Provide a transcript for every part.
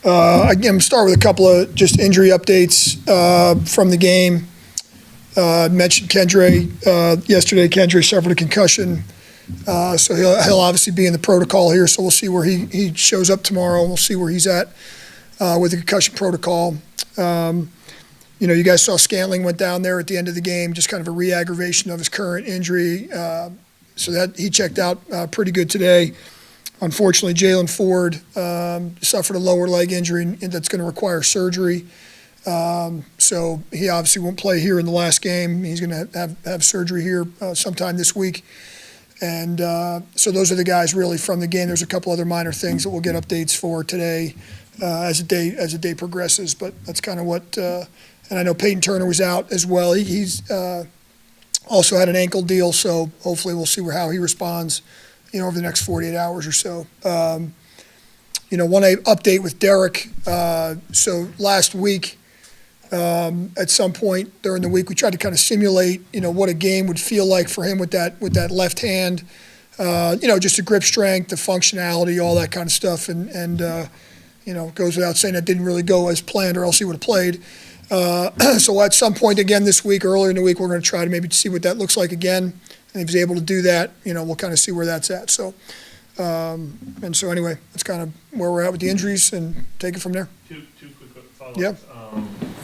Again, start with a couple of just injury updates from the game. Mentioned Kendra yesterday. Kendra suffered a concussion, so he'll obviously be in the protocol here. So we'll see where he shows up tomorrow. We'll see where he's at with the concussion protocol. You guys saw Scantling went down there at the end of the game, just kind of a re-aggravation of his current injury. So that he checked out pretty good today. Unfortunately, Jalen Ford suffered a lower leg injury and that's going to require surgery. So he obviously won't play here in the last game. He's going to have surgery here sometime this week. And so those are the guys really from the game. There's a couple other minor things that we'll get updates for today as the day progresses. But that's kind of what. And I know Peyton Turner was out as well. He's also had an ankle deal, so hopefully we'll see how he responds, over the next 48 hours or so. One update with Derek. So last week, at some point during the week, we tried to kind of simulate, what a game would feel like for him with that left hand. Just the grip strength, the functionality, all that kind of stuff, and it goes without saying that didn't really go as planned, or else he would have played. So at some point again this week, earlier in the week, we're going to try to maybe see what that looks like again. And if he's able to do that, we'll kind of see where that's at. So, so anyway, that's kind of where we're at with the injuries and take it from there. Two quick follow-ups. Yeah.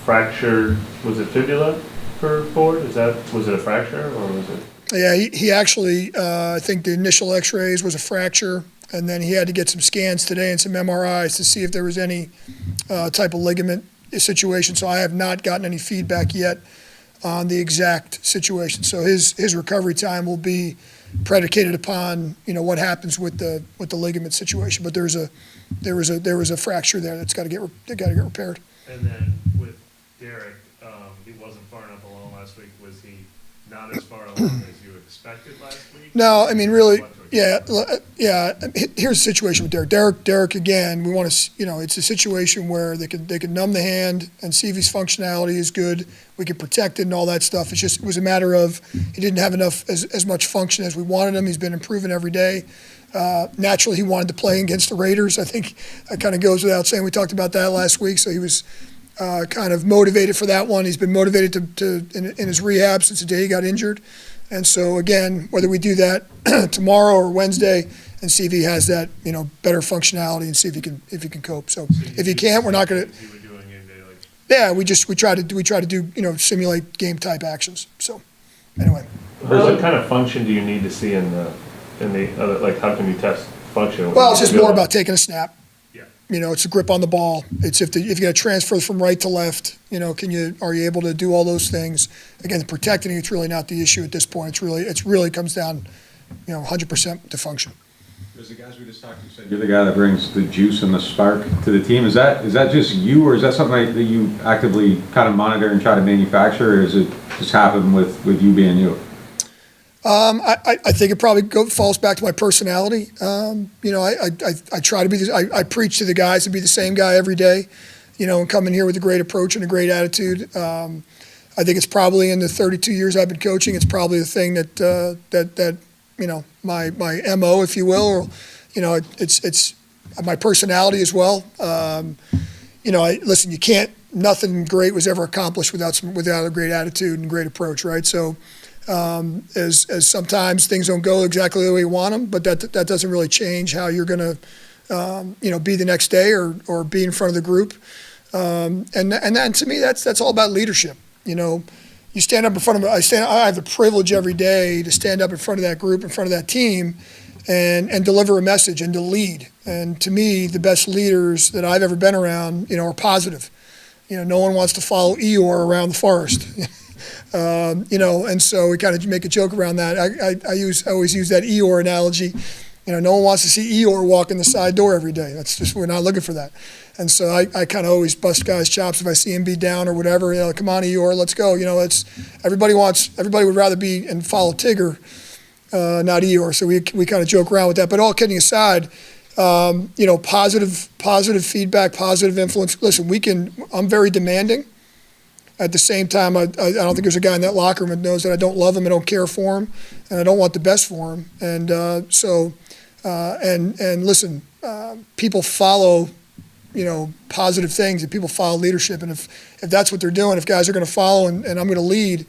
Fracture, was it fibula for Ford? Was it a fracture or was it? Yeah, he actually, I think the initial x-rays was a fracture, and then he had to get some scans today and some MRIs to see if there was any type of ligament situation. So I have not gotten any feedback yet on the exact situation. So his recovery time will be predicated upon what happens with the ligament situation. But there was a fracture there that's got to get repaired. And then with Derek, he wasn't far enough along last week. Was he not as far along as you expected last week? No, I mean really. Yeah. Here's the situation with Derek. Derek again. We want to, it's a situation where they could numb the hand and see if his functionality is good. We could protect it and all that stuff. It was a matter of he didn't have enough as much function as we wanted him. He's been improving every day. Naturally, he wanted to play against the Raiders. I think that kind of goes without saying. We talked about that last week, so he was kind of motivated for that one. He's been motivated in his rehab since the day he got injured. And so, again, whether we do that tomorrow or Wednesday and see if he has that, better functionality and see if he can cope. So if he can't, we're not going to. Yeah, we try to do, simulate game type actions. So anyway. What kind of function do you need to see in the other, like how can you test function? Well, it's just more about taking a snap. Yeah. It's a grip on the ball. It's if you got to transfer from right to left, are you able to do all those things? Again, protecting it's really not the issue at this point. It's really comes down, 100% to function. As the guys we just talked to said, you're the guy that brings the juice and the spark to the team. Is that just you, or is that something that you actively kind of monitor and try to manufacture, or does it just happen with you being you? I think it probably falls back to my personality. I try to be. I preach to the guys to be the same guy every day, and come in here with a great approach and a great attitude. I think it's probably in the 32 years I've been coaching, it's probably the thing that my MO, if you will, or it's my personality as well. Listen, you can't. Nothing great was ever accomplished without a great attitude and great approach, right? So. As sometimes things don't go exactly the way you want them, but that doesn't really change how you're going to, be the next day or be in front of the group. And then to me, that's all about leadership. You stand up in front of. I have the privilege every day to stand up in front of that group, in front of that team, and deliver a message and to lead. And to me, the best leaders that I've ever been around, are positive. No one wants to follow Eeyore around the forest. And so we kind of make a joke around that. I always use that Eeyore analogy. No one wants to see Eeyore walk in the side door every day. We're not looking for that. And so I kind of always bust guys' chops if I see him be down or whatever. Come on, Eeyore, let's go. Everybody would rather be and follow Tigger, not Eeyore. So we kind of joke around with that. But all kidding aside, positive feedback, positive influence. Listen, I'm very demanding. At the same time, I don't think there's a guy in that locker room that knows that I don't love him, I don't care for him, and I don't want the best for him. And so And listen, people follow, positive things, and people follow leadership. And if that's what they're doing, if guys are going to follow and I'm going to lead,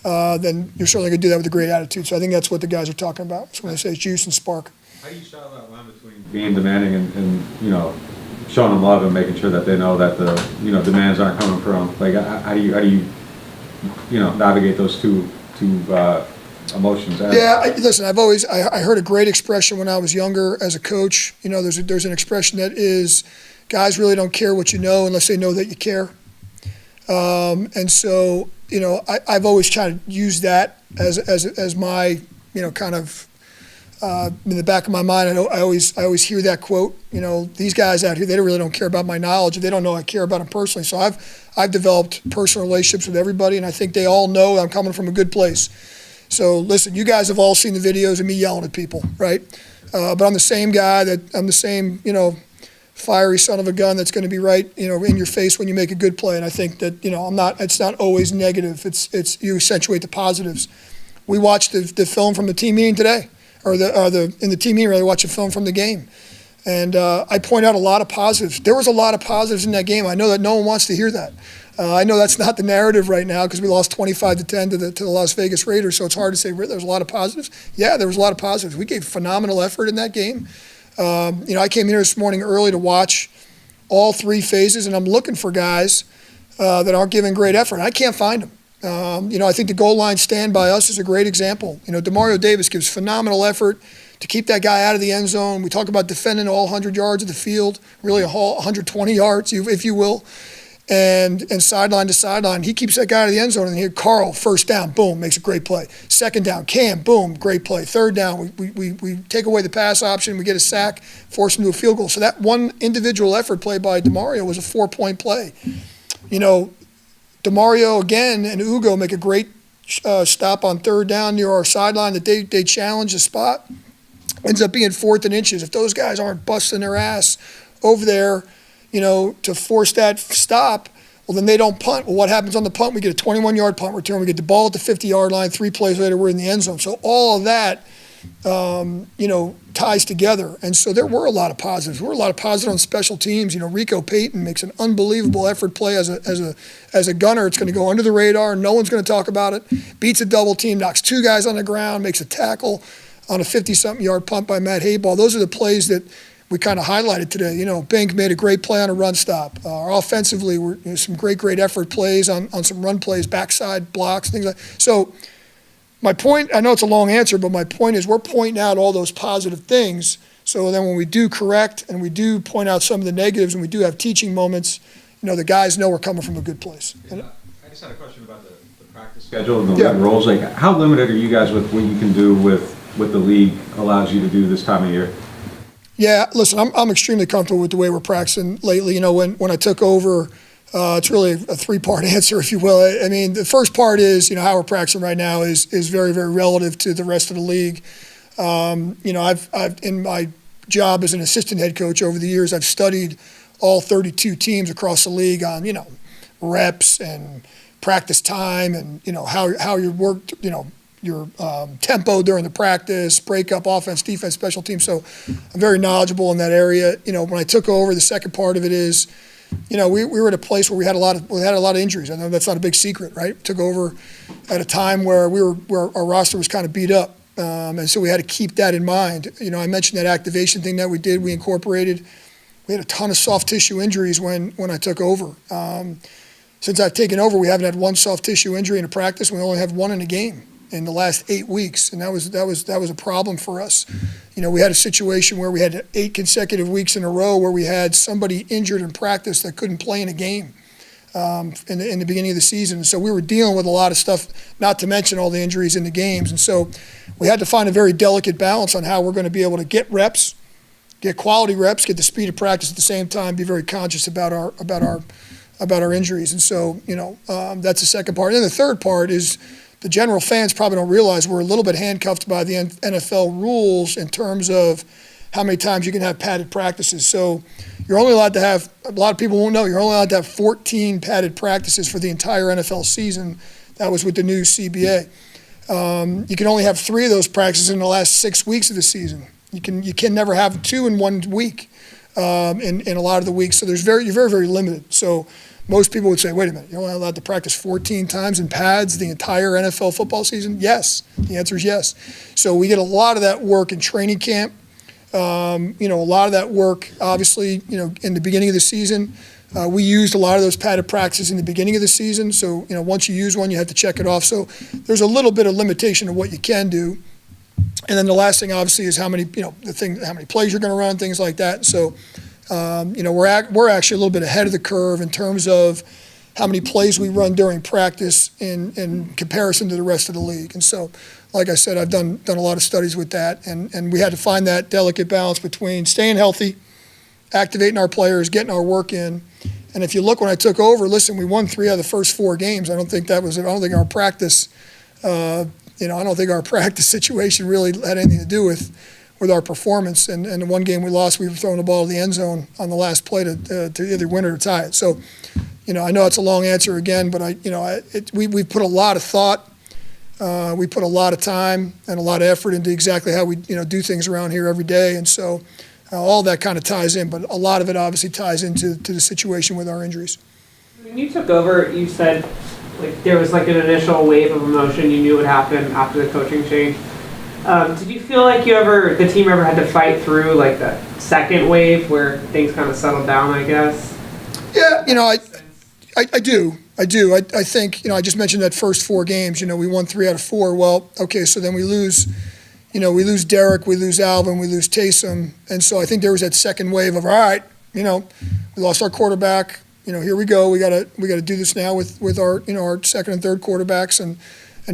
then you're certainly going to do that with a great attitude. So I think that's what the guys are talking about. So when they say juice and spark. How do you straddle that line between being demanding and showing them love and making sure that they know that the demands aren't coming from, like, how do you navigate those two emotions? Listen, I've always I heard a great expression when I was younger as a coach. There's an expression that is, guys really don't care what you know unless they know that you care. And so I've always tried to use that as my kind of in the back of my mind. I always hear that quote. These guys out here, they really don't care about my knowledge. They don't know I care about them personally. So I've developed personal relationships with everybody, and I think they all know I'm coming from a good place. So listen, you guys have all seen the videos of me yelling at people, right? But I'm the same guy I'm the same, fiery son of a gun that's going to be right, in your face when you make a good play. And I think that, it's not always negative. It's you accentuate the positives. We watched the film from the team meeting today, in the team meeting, really watched a film from the game. And I point out a lot of positives. There was a lot of positives in that game. I know that no one wants to hear that. I know that's not the narrative right now because we lost 25-10 to the Las Vegas Raiders, so it's hard to say there's a lot of positives. Yeah, there was a lot of positives. We gave phenomenal effort in that game. I came here this morning early to watch all three phases, and I'm looking for guys that aren't giving great effort. I can't find them. I think the goal line stand by us is a great example. Demario Davis gives phenomenal effort to keep that guy out of the end zone. We talk about defending all 100 yards of the field, really 120 yards, if you will. And sideline to sideline, he keeps that guy out of the end zone. And here, Carl, first down, boom, makes a great play. Second down, Cam, boom, great play. Third down, we take away the pass option, we get a sack, force him to a field goal. So that one individual effort play by DeMario was a 4-point play. DeMario again and Ugo make a great stop on third down near our sideline that they challenge the spot. Ends up being 4th and inches. If those guys aren't busting their ass over there, to force that stop, well, then they don't punt. Well, what happens on the punt? We get a 21-yard punt return. We get the ball at the 50-yard line. 3 plays later, we're in the end zone. So all of that, ties together. And so there were a lot of positives. There were a lot of positives on special teams. Rico Payton makes an unbelievable effort play as a gunner. It's going to go under the radar. No one's going to talk about it. Beats a double team, knocks 2 guys on the ground, makes a tackle on a 50-something-yard punt by Matt Hayball. Those are the plays that we kind of highlighted today. Bink made a great play on a run stop. Offensively, we're some great effort plays on some run plays, backside blocks, things like that. So my point, I know it's a long answer, but my point is we're pointing out all those positive things. So then when we do correct and we do point out some of the negatives and we do have teaching moments, the guys know we're coming from a good place. I just had a question about the practice schedule and the league roles. Like, how limited are you guys with what you can do with the league allows you to do this time of year? Yeah, listen, I'm extremely comfortable with the way we're practicing lately. When I took over, it's really a 3-part answer, if you will. I mean, the first part is, how we're practicing right now is very, very relative to the rest of the league. I've in my job as an assistant head coach over the years, I've studied all 32 teams across the league on, reps and practice time and, how you worked, your tempo during the practice, breakup, offense, defense, special teams. So I'm very knowledgeable in that area. When I took over, the second part of it is, we were at a place where we had a lot of injuries. I know that's not a big secret, right? Took over at a time where our roster was kind of beat up, and so we had to keep that in mind. I mentioned that activation thing that we did. We incorporated. We had a ton of soft tissue injuries when I took over. Since I've taken over, we haven't had one soft tissue injury in a practice. We only have one in a game in the last 8 weeks, and that was a problem for us. We had a situation where we had 8 consecutive weeks in a row where we had somebody injured in practice that couldn't play in a game in the beginning of the season. And so we were dealing with a lot of stuff, not to mention all the injuries in the games. And so we had to find a very delicate balance on how we're going to be able to get reps, get quality reps, get the speed of practice at the same time, be very conscious about our injuries. And so that's the second part. And then the third part is, the general fans probably don't realize we're a little bit handcuffed by the NFL rules in terms of how many times you can have padded practices. So you're only allowed to have, a lot of people won't know, you're only allowed to have 14 padded practices for the entire NFL season. That was with the new CBA. You can only have 3 of those practices in the last 6 weeks of the season. You can never have 2 in 1 week in a lot of the weeks. So you're very, very limited. So most people would say, wait a minute, you're only allowed to practice 14 times in pads the entire NFL football season? Yes. The answer is yes. So we get a lot of that work in training camp. A lot of that work, obviously, in the beginning of the season. We used a lot of those padded practices in the beginning of the season. So, once you use one, you have to check it off. So there's a little bit of limitation of what you can do. And then the last thing, obviously, is how many plays you're going to run, things like that. So, we're actually a little bit ahead of the curve in terms of how many plays we run during practice in comparison to the rest of the league. And so, like I said, I've done a lot of studies with that, and we had to find that delicate balance between staying healthy, activating our players, getting our work in. And if you look when I took over, listen, we won 3 out of the first 4 games. I don't think our practice, I don't think our practice situation really had anything to do with our performance. And the one game we lost, we were throwing the ball to the end zone on the last play to either win it or tie it. So, I know it's a long answer again, but we put a lot of thought. We put a lot of time and a lot of effort into exactly how we do things around here every day. And so all that kind of ties in, but a lot of it obviously ties into the situation with our injuries. When you took over, you said there was an initial wave of emotion. You knew what happened after the coaching change. Did you feel like the team ever had to fight through that second wave where things kind of settled down, I guess? Yeah, I do. I think, I just mentioned that first 4 games, we won 3 out of 4. Well, okay, so then we lose Derek, we lose Alvin, we lose Taysom. And so I think there was that second wave of, all right, we lost our quarterback, here we go. We gotta do this now with our, our second and third quarterbacks and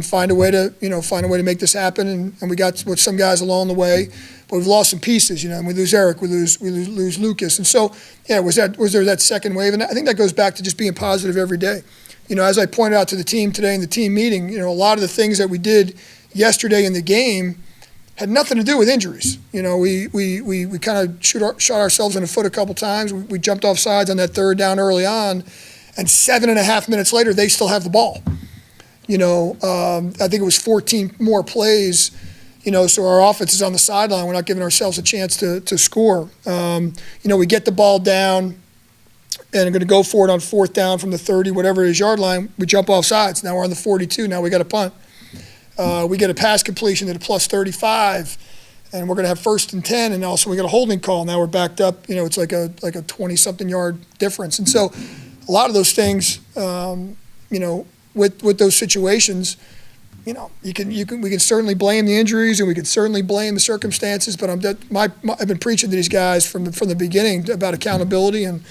find a way to make this happen. And we got with some guys along the way, but we've lost some pieces, and we lose Eric, we lose Lucas. And so, yeah, was there that second wave? And I think that goes back to just being positive every day. As I pointed out to the team today in the team meeting, a lot of the things that we did yesterday in the game had nothing to do with injuries. We kind of shot ourselves in the foot a couple times. We jumped off sides on that third down early on, and 7.5 minutes later, they still have the ball. I think it was 14 more plays, so our offense is on the sideline. We're not giving ourselves a chance to score. We get the ball down and I'm going to go for it on 4th down from the 30, whatever it is, yard line. We jump off sides. Now we're on the 42. Now we got a punt. We get a pass completion at a plus 35, and we're going to have 1st and 10, and also we got a holding call. Now we're backed up. It's like a 20-something yard difference. And so a lot of those things, with those situations, we can certainly blame the injuries and we can certainly blame the circumstances. But I've been preaching to these guys from the beginning about accountability and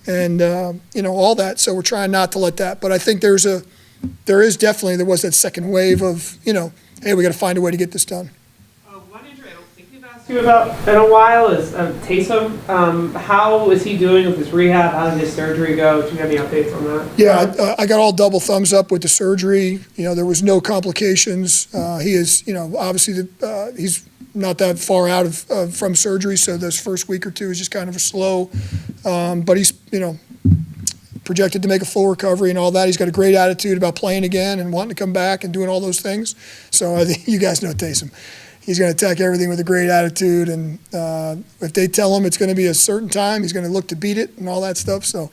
all that. So we're trying not to let that. But I think there was that second wave of hey, we got to find a way to get this done. One injury I don't think we've asked you about in a while is Taysom. How is he doing with his rehab? How did his surgery go? Do you have any updates on that? Yeah, I got all double thumbs up with the surgery. There was no complications. He is, obviously he's not that far out from surgery, so this first week or 2 is just kind of a slow. But he's, projected to make a full recovery and all that. He's got a great attitude about playing again and wanting to come back and doing all those things. So I think you guys know Taysom. He's going to attack everything with a great attitude, and if they tell him it's going to be a certain time, he's going to look to beat it and all that stuff. So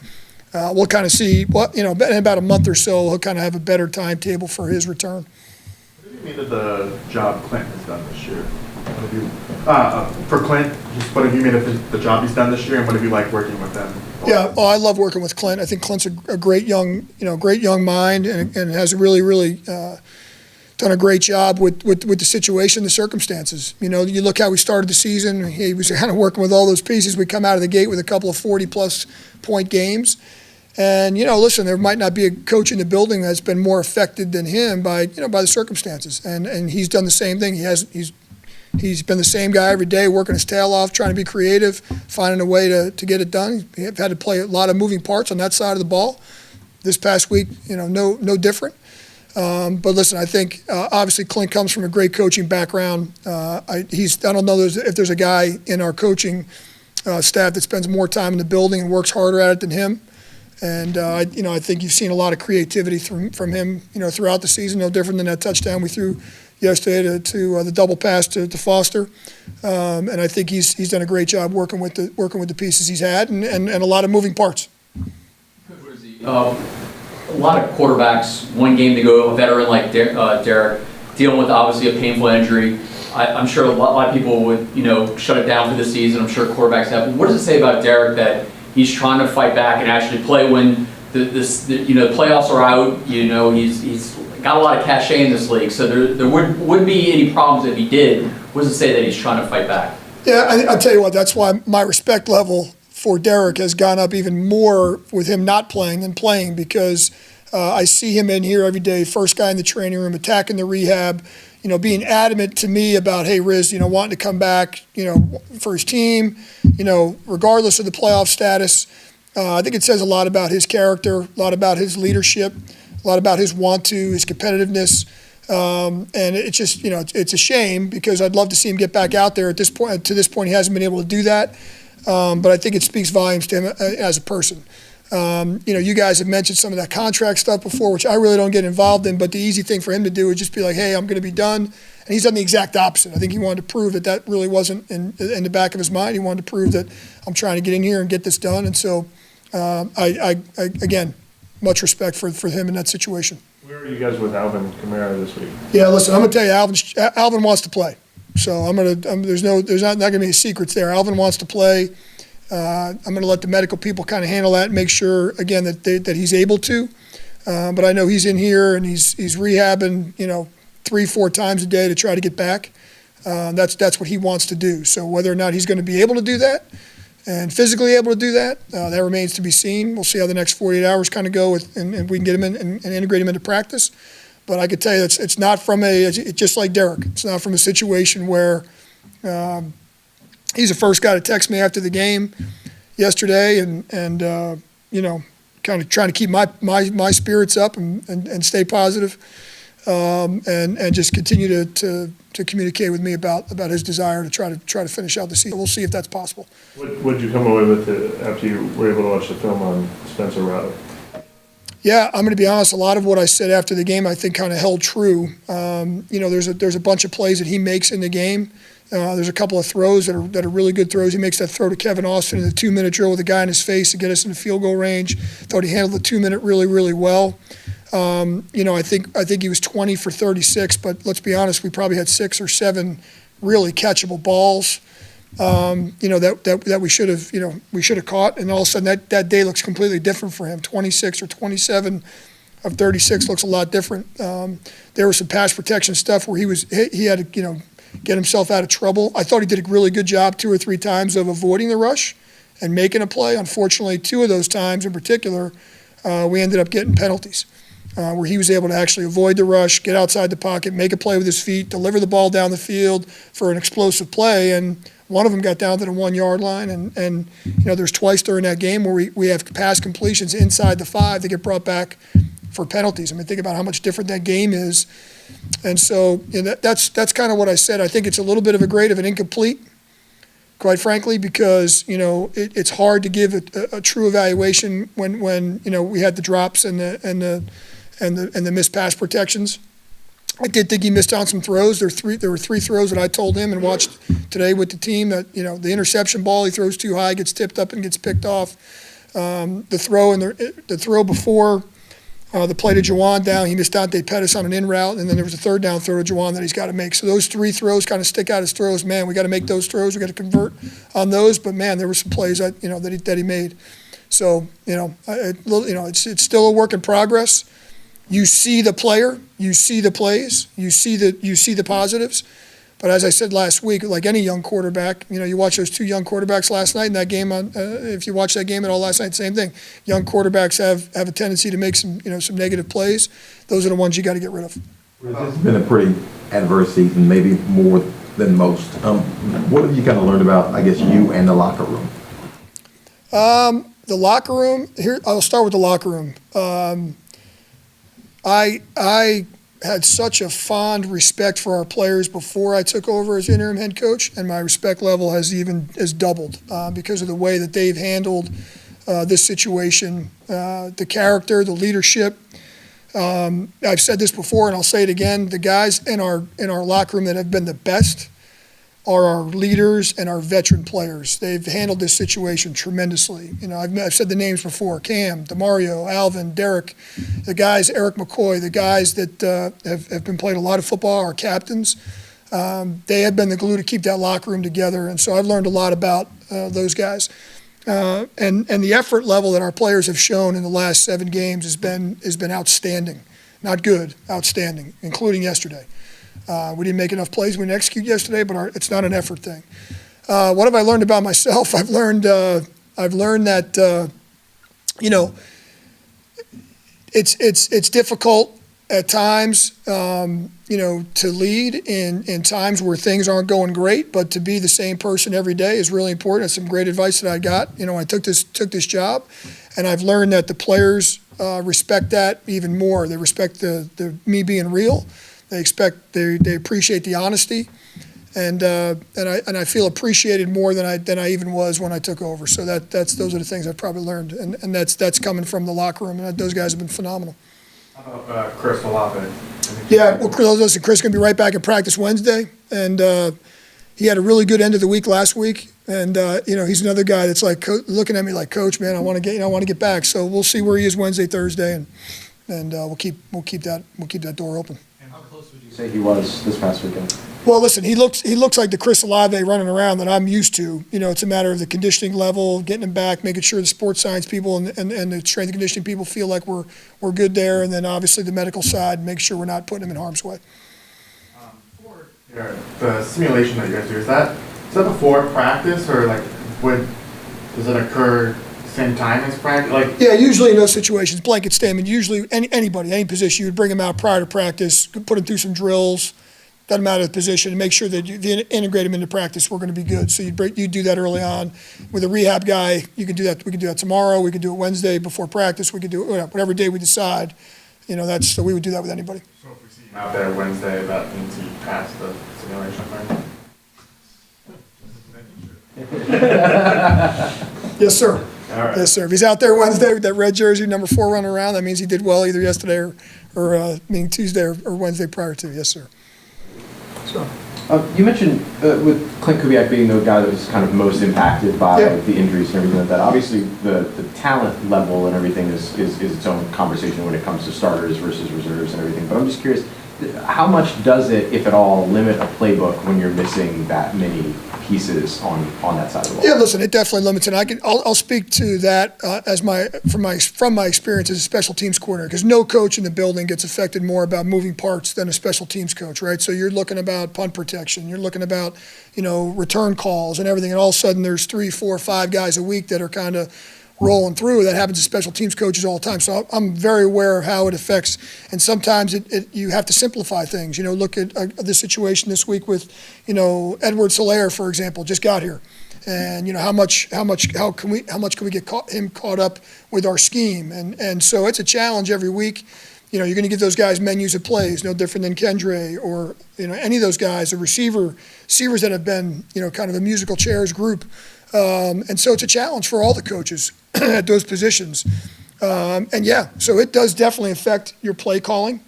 we'll kind of see in about a month or so, he'll kind of have a better timetable for his return. What do you mean of the job Clint has done this year? For Clint, just what have you made of the job he's done this year, and what have you liked working with him? Yeah, I love working with Clint. I think Clint's a great young mind, and has really done a great job with the situation, the circumstances. You look how we started the season. He was kind of working with all those pieces. We come out of the gate with a couple of 40-plus point games. And, listen, there might not be a coach in the building that's been more affected than him by the circumstances. And he's done the same thing. He's been the same guy every day, working his tail off, trying to be creative, finding a way to get it done. He's had to play a lot of moving parts on that side of the ball. This past week, no different. But listen, I think obviously Clint comes from a great coaching background. I don't know if there's a guy in our coaching staff that spends more time in the building and works harder at it than him. And I think you've seen a lot of creativity from him, throughout the season. No different than that touchdown we threw yesterday to the double pass to Foster, and I think he's done a great job working with the pieces he's had and a lot of moving parts. A lot of quarterbacks, one game to go, a veteran like Derek, dealing with obviously a painful injury. I'm sure a lot of people would, shut it down for the season. I'm sure quarterbacks have. What does it say about Derek that he's trying to fight back and actually play when the playoffs are out? He's got a lot of cachet in this league, so there wouldn't be any problems if he did. What does it say that he's trying to fight back? Yeah, I'll tell you what, that's why my respect level for Derek has gone up even more with him not playing than playing, because I see him in here every day, first guy in the training room, attacking the rehab, being adamant to me about, hey, Riz, wanting to come back, for his team, regardless of the playoff status. I think it says a lot about his character, a lot about his leadership, a lot about his want to, his competitiveness. And it's just, it's a shame because I'd love to see him get back out there. To this point, he hasn't been able to do that. But I think it speaks volumes to him as a person. You guys have mentioned some of that contract stuff before, which I really don't get involved in, but the easy thing for him to do would just be like, hey, I'm going to be done. And he's done the exact opposite. I think he wanted to prove that really wasn't in the back of his mind. He wanted to prove that I'm trying to get in here and get this done. And so, I again, much respect for him in that situation. Where are you guys with Alvin Kamara this week? Yeah, listen, I'm going to tell you, Alvin wants to play. So there's not going to be any secrets there. Alvin wants to play. I'm going to let the medical people kind of handle that and make sure, again, that he's able to. But I know he's in here and he's rehabbing, 3-4 times a day to try to get back. That's what he wants to do. So whether or not he's going to be able to do that and physically able to do that, that remains to be seen. We'll see how the next 48 hours kind of go and we can get him in and integrate him into practice. But I could tell you it's not from it's just like Derek. It's not from a situation where he's the first guy to text me after the game yesterday and kind of trying to keep my spirits up and stay positive and just continue to communicate with me about his desire to try to finish out the season. We'll see if that's possible. What did you come away with after you were able to watch the film on Spencer Rattler? Yeah, I'm going to be honest. A lot of what I said after the game, I think, kind of held true. There's a bunch of plays that he makes in the game. There's a couple of throws that are really good throws. He makes that throw to Kevin Austin in the 2-minute drill with a guy in his face to get us in the field goal range. Thought he handled the 2-minute really, really well. I think he was 20 for 36, but let's be honest, we probably had 6 or 7 really catchable balls. That we should have caught, and all of a sudden that day looks completely different for him. 26 or 27 of 36 looks a lot different. There was some pass protection stuff where he had to get himself out of trouble. I thought he did a really good job 2 or 3 times of avoiding the rush and making a play. Unfortunately, 2 of those times in particular, we ended up getting penalties. Where he was able to actually avoid the rush, get outside the pocket, make a play with his feet, deliver the ball down the field for an explosive play, and one of them got down to the 1-yard line. And there's twice during that game where we have pass completions inside the 5 that get brought back for penalties. I mean, think about how much different that game is. And so that's kind of what I said. I think it's a little bit of a grade of an incomplete, quite frankly, because it's hard to give a true evaluation when we had the drops and the missed pass protections. I did think he missed on some throws. There were 3 throws that I told him and watched today with the team that the interception ball he throws too high, gets tipped up and gets picked off. The throw before the play to Juwan down, he missed Dante Pettis on an in route, and then there was a 3rd down throw to Juwan that he's got to make. So those 3 throws kind of stick out as throws. Man, we got to make those throws. We got to convert on those. But man, there were some plays that he made. So it's still a work in progress. You see the player, you see the plays, you see the positives. But as I said last week, like any young quarterback, you watch those 2 young quarterbacks last night in that game. If you watch that game at all last night, same thing. Young quarterbacks have a tendency to make some negative plays. Those are the ones you got to get rid of. This has been a pretty adverse season, maybe more than most. What have you kind of learned about, I guess, you and the locker room? The locker room. Here, I'll start with the locker room. I had such a fond respect for our players before I took over as interim head coach, and my respect level has doubled because of the way that they've handled this situation, the character, the leadership, I've said this before, and I'll say it again. The guys in our locker room that have been the best are our leaders and our veteran players. They've handled this situation tremendously. I've said the names before: Cam, DeMario, Alvin, Derek, the guys, Eric McCoy, the guys that have been playing a lot of football, our captains. They have been the glue to keep that locker room together, and so I've learned a lot about those guys. And the effort level that our players have shown in the last 7 games has been outstanding. Not good, outstanding, including yesterday. We didn't make enough plays. We didn't execute yesterday, but it's not an effort thing. What have I learned about myself? I've learned that it's difficult at times, to lead in times where things aren't going great, but to be the same person every day is really important. That's some great advice that I got. I took this job, and I've learned that the players respect that even more. They respect the me being real. They appreciate the honesty, and I feel appreciated more than I even was when I took over. So those are the things I've probably learned, and that's coming from the locker room. And those guys have been phenomenal. How about Chris Olave? Yeah, well, Chris is going to be right back in practice Wednesday, and he had a really good end of the week last week. And he's another guy that's like looking at me like, Coach, man, I want to get back. So we'll see where he is Wednesday, Thursday, and we'll keep that door open. How close would you say he was this past weekend? Well, listen, he looks like the Chris Olave running around that I'm used to. It's a matter of the conditioning level, getting him back, making sure the sports science people and the strength and conditioning people feel like we're good there, and then obviously the medical side, make sure we're not putting him in harm's way. The simulation that you guys do, is that before practice, or does it occur same time as practice? Yeah, usually in those situations, blanket statement. Usually, anybody, any position, you would bring them out prior to practice, put them through some drills. Doesn't matter the position, and make sure that you integrate them into practice. We're going to be good. So you do that early on. With a rehab guy, you can do that. We can do that tomorrow. We can do it Wednesday before practice. We can do it whatever day we decide. So we would do that with anybody. So if we see him out there Wednesday, that means he passed the simulation thing? Yes, sir. All right. Yes, sir. If he's out there Wednesday with that red jersey, number 4 running around, that means he did well either yesterday or Tuesday or Wednesday prior to. Yes, sir. So. You mentioned with Clint Kubiak being the guy that was kind of most impacted by the injuries and everything like that. Obviously, the talent level and everything is its own conversation when it comes to starters versus reserves and everything. But I'm just curious, how much does it, if at all, limit a playbook when you're missing that many pieces on that side of the ball? Yeah, listen, it definitely limits it. I'll speak to that from my experience as a special teams coordinator, because no coach in the building gets affected more about moving parts than a special teams coach, right? So you're looking about punt protection, you're looking about return calls and everything, and all of a sudden there's 3, 4, 5 guys a week that are kind of rolling through. That happens to special teams coaches all the time. So I'm very aware of how it affects, and sometimes you have to simplify things. Look at the situation this week with, Edward Solaire, for example, just got here. And how much can we get him caught up with our scheme? And so it's a challenge every week. You're going to give those guys menus of plays, no different than Kendre or any of those guys, receivers that have been kind of a musical chairs group. And so it's a challenge for all the coaches at those positions. So it does definitely affect your play calling.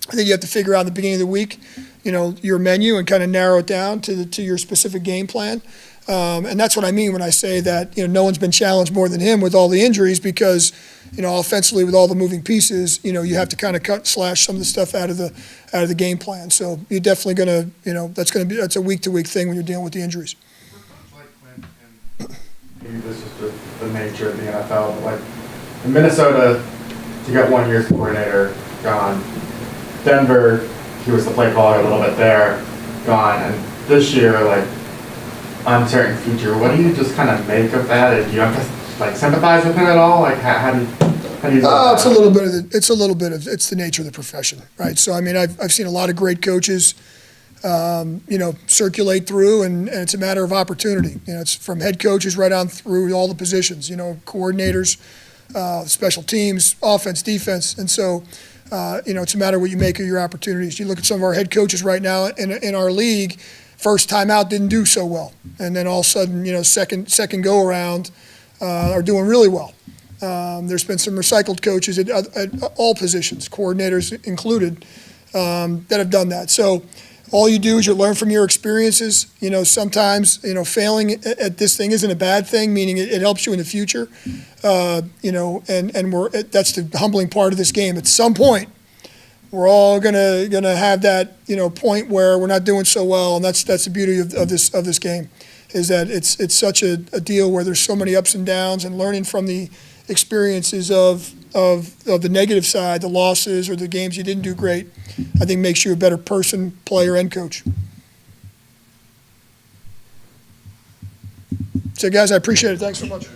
I think you have to figure out at the beginning of the week, your menu and kind of narrow it down to your specific game plan. And that's what I mean when I say that, no one's been challenged more than him with all the injuries, because, offensively with all the moving pieces, you have to kind of slash some of the stuff out of the game plan. So you're definitely going to, that's a week-to-week thing when you're dealing with the injuries. Maybe this is just the nature of the NFL, but in Minnesota, you got 1 year's coordinator gone. Denver, he was the play caller a little bit there, gone. And this year, uncertain future. What do you just kind of make of that? And do you have to sympathize with it at all? How do you? It's a little bit of it's the nature of the profession, right? So I mean, I've seen a lot of great coaches. Circulate through, and it's a matter of opportunity. It's from head coaches right on through all the positions, coordinators, special teams, offense, defense. And so, it's a matter of what you make of your opportunities. You look at some of our head coaches right now in our league, first time out didn't do so well. And then all of a sudden, second go around are doing really well. There's been some recycled coaches at all positions, coordinators included, that have done that. So all you do is you learn from your experiences. Sometimes, failing at this thing isn't a bad thing, meaning it helps you in the future. And that's the humbling part of this game. At some point, we're all gonna have that, point where we're not doing so well, and that's the beauty of this game, is that it's such a deal where there's so many ups and downs, and learning from the experiences of the negative side, the losses or the games you didn't do great, I think makes you a better person, player, and coach. So guys, I appreciate it. Thanks so much.